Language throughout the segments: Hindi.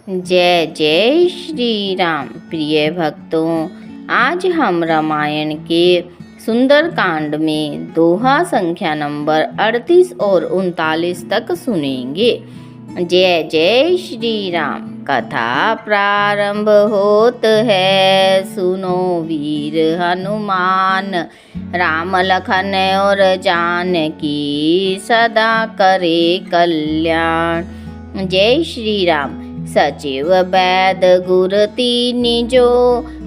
जय जय श्री राम। प्रिय भक्तों, आज हम रामायण के सुंदर कांड में दोहा संख्या नंबर 38 और 39 तक सुनेंगे। जय जय श्री राम। कथा प्रारंभ होत है, सुनो वीर हनुमान। राम लखन और जानकी सदा करे कल्याण। जय श्री राम। सचिव वैद गुर तीनि जो,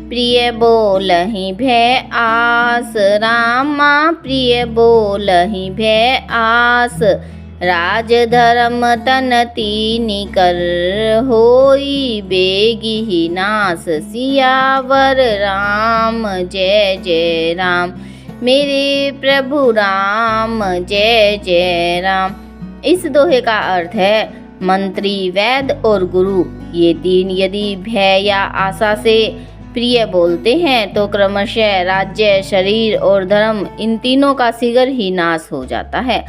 प्रिय बोलहि भय आस। रामा प्रिय बोलहि भय आस। राज धर्म तन तीनि कर, होई बेगिहि नास। सियावर राम जय जय राम। मेरे प्रभु राम जय जय राम। इस दोहे का अर्थ है, मंत्री, वैद और गुरु ये तीन यदि भय या आशा से प्रिय बोलते हैं तो क्रमशः राज्य, शरीर और धर्म इन तीनों का शीघ्र ही नाश हो जाता है।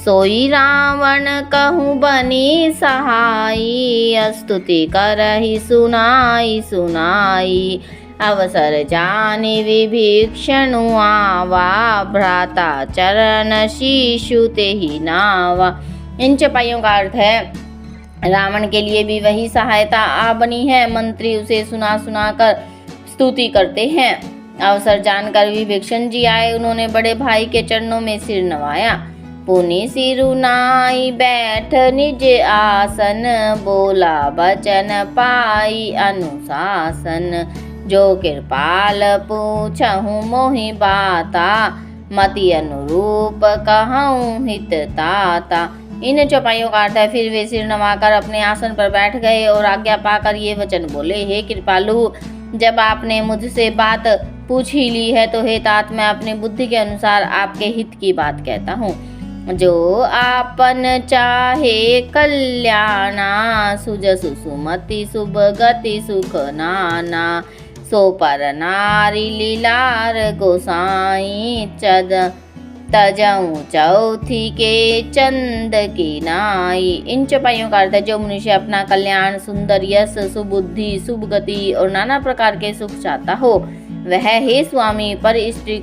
सोई रावण कहूँ बनी सहाई, स्तुति करहि सुनाई सुनाई। अवसर जानि विभीषणु आवा, भ्राता चरण शीशु तेहि नावा। इन चौपाइयों का अर्थ है, रावण के लिए भी वही सहायता आ बनी है। मंत्री उसे सुना सुना कर स्तुति करते हैं। अवसर जानकर विभीषण जी आए, उन्होंने बड़े भाई के चरणों में सिर नवाया। पुनि सिरु नाई बैठ निज आसन, बोला बचन पाई अनुशासन। जो कृपाल पूछहु मोहि बाता, मति अनुरूप कहूँ हित ताता। इन चौपाइयों का अर्थ है, फिर वे सिर नवाकर अपने आसन पर बैठ गए और आज्ञा पाकर ये वचन बोले, हे कृपालु, जब आपने मुझसे बात पूछ ही ली है तो हे तात, मैं अपनी बुद्धि के अनुसार आपके हित की बात कहता हूँ। जो आपन चाहे कल्याणा, सुजसु सुमति शुभ गति सुख नाना। सो पर नारी लीलार गोसाई, तजऊ चौथी के चंद की नाई। इन चौपाइयों का अर्थ है, जो मनुष्य अपना कल्याण, सुंदर यश, सुबुद्धि, शुभ गति और नाना प्रकार के सुख चाहता हो, वह हे स्वामी पर स्त्री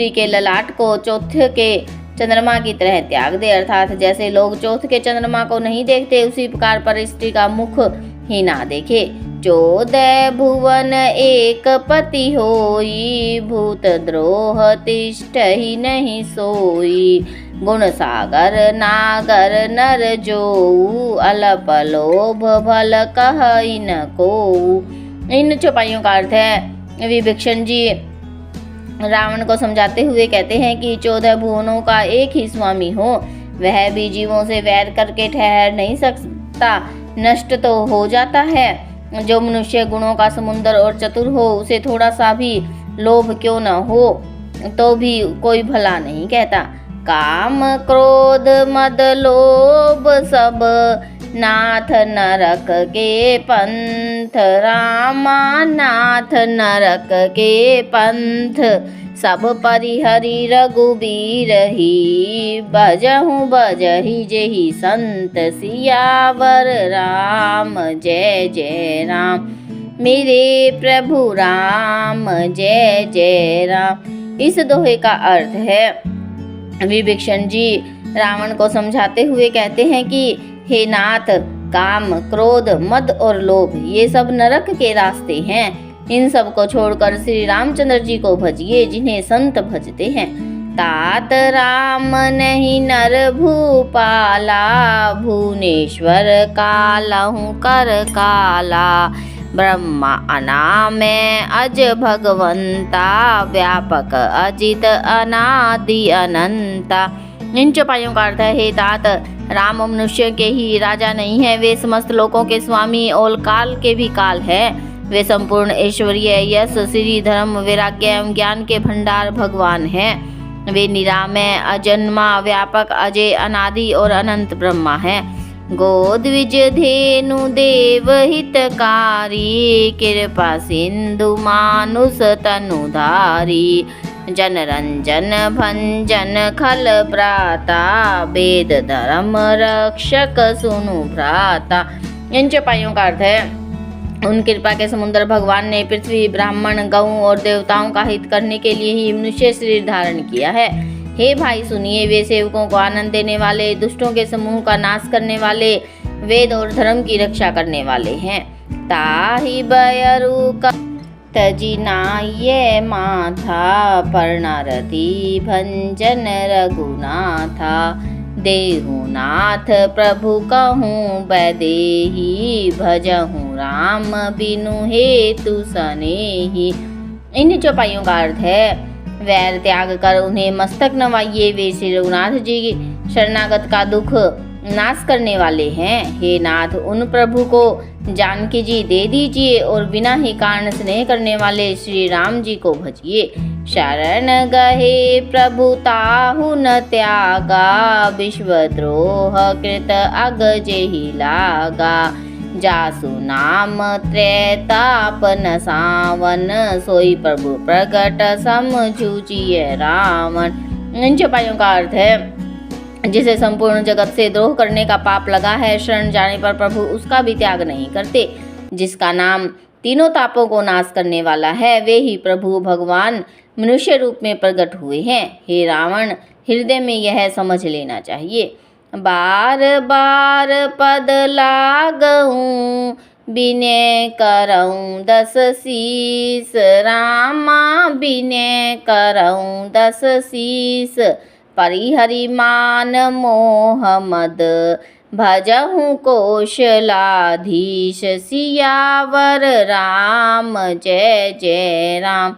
के ललाट को चौथ के चंद्रमा की तरह त्याग दे। अर्थात जैसे लोग चौथ के चंद्रमा को नहीं देखते, उसी प्रकार पर स्त्री का मुख ही ना देखे। 14 भुवन एक पति होई, भूत द्रोह तिष्ठ ही नहीं सोई। गुण सागर नागर नर जोऊ, अलप लोभ भल कहई न कोऊ। इन चौपाइयों का अर्थ है, विभीषण जी रावण को समझाते हुए कहते हैं कि 14 भुवनों का एक ही स्वामी हो, वह भी जीवों से वैर करके ठहर नहीं सकता, नष्ट तो हो जाता है। जो मनुष्य गुणों का समुंदर और चतुर हो, उसे थोड़ा सा भी लोभ क्यों न हो तो भी कोई भला नहीं कहता। काम क्रोध मद लोभ सब, नाथ नरक के पंथ। रामा नाथ नरक के पंथ, सब परिहरि रघुबीर ही। बजहु बजहि जेहि संत, सियावर राम जय जय राम। मेरे प्रभु राम जय जय राम। इस दोहे का अर्थ है, विभीषण जी रावण को समझाते हुए कहते हैं कि हे नाथ, काम, क्रोध, मद और लोभ ये सब नरक के रास्ते हैं। इन सब को छोड़कर श्री रामचंद्र जी को भजिए, जिन्हें संत भजते हैं। तात राम नहीं नर भूपाला, भुवनेश्वर कालहु कर काला। ब्रह्मा अनामय अज भगवंता, व्यापक अजित अनादि अनंता। इन चौपाइयों का अर्थ है, हे तात, राम मनुष्य के ही राजा नहीं है, वे समस्त लोकों के स्वामी और काल के भी काल है। वे संपूर्ण ऐश्वर्य, यश, श्री, धर्म, वैराग्य एवं ज्ञान के भंडार भगवान हैं। वे निरामय, अजन्मा, व्यापक, अजय, अनादि और अनंत ब्रह्मा हैं। गोद्विज धेनु देव हितकारी, कृपा सिंधु मानुष तनुधारी। जनरंजन भंजन खल प्राता, वेद धर्म रक्षक सुनु भ्राता। इन चौपाइयों का अर्थ है, उन कृपा के समुद्र भगवान ने पृथ्वी, ब्राह्मण, गौ और देवताओं का हित करने के लिए ही मनुष्य शरीर धारण किया है। हे भाई सुनिए, वे सेवकों को आनंद देने वाले, दुष्टों के समूह का नाश करने वाले, वेद और धर्म की रक्षा करने वाले हैं। ताहि बयरु तजिनाये माथा, पर्णारति भंजन रघुनाथा, देहुनाथ प्रभु कहूँ वैदेही, भजहूँ राम बिनु हेतु सनेही। इन चौपाइयों का अर्थ है, वैर त्याग कर उन्हें मस्तक नवाइए, वे श्री रघुनाथ जी शरणागत का दुख नाश करने वाले हैं। हे नाथ, उन प्रभु को जानकी जी दे दीजिए और बिना ही कारण स्नेह करने वाले श्री राम जी को भजिए। शरण गहे प्रभु ताहु न त्यागा, विश्वद्रोह कृत अग जेहि लागा, जासु नाम त्रैतापन सावन, सोई प्रभु प्रगट समझूजिए रावण। इन चौपाइयों का अर्थ है, जिसे संपूर्ण जगत से द्रोह करने का पाप लगा है, शरण जाने पर प्रभु उसका भी त्याग नहीं करते। जिसका नाम तीनों तापों को नाश करने वाला है, वे ही प्रभु भगवान मनुष्य रूप में प्रकट हुए हैं। हे रावण, हृदय में यह समझ लेना चाहिए, बार बार पद लागऊं, बिने करऊं 10 शीस, रामा बिने करऊं 10 शीस, परिहरि मान मोह मद, भजहूँ कौशलाधीश, सियावर राम जय जय राम।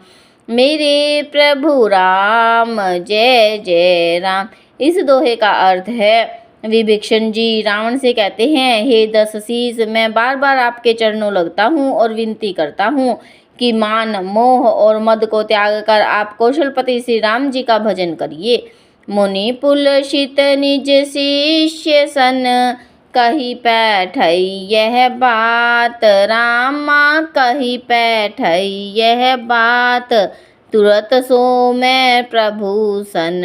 मेरे प्रभु राम जय जय राम। इस दोहे का अर्थ है, विभीषण जी रावण से कहते हैं, हे 10 शीस, मैं बार बार आपके चरणों लगता हूँ और विनती करता हूँ कि मान, मोह और मद को त्याग कर आप कौशलपति श्री राम जी का भजन करिए। मुनि पुलसित निज शिष्य सन, कही पैठई यह बात, रामा कही पैठई यह बात, तुरत सो मैं प्रभु सन,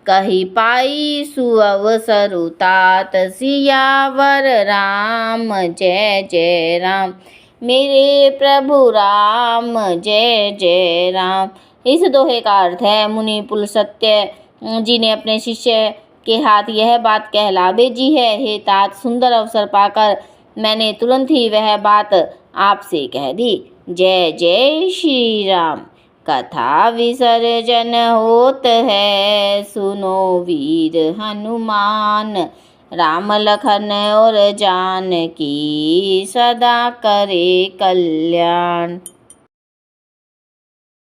कही पाई सुअवसरु तात, सियावर राम जय जय राम। मेरे प्रभु राम जय जय राम। इस दोहे का अर्थ है, मुनि पुलस्त्य जी ने अपने शिष्य के हाथ यह बात कहला भेजी है, हे तात, सुंदर अवसर पाकर मैंने तुरंत ही वह बात आपसे कह दी। जय जय श्री राम। कथा विसर्जन होत है, सुनो वीर हनुमान, राम लखन और जानकी सदा करे कल्याण।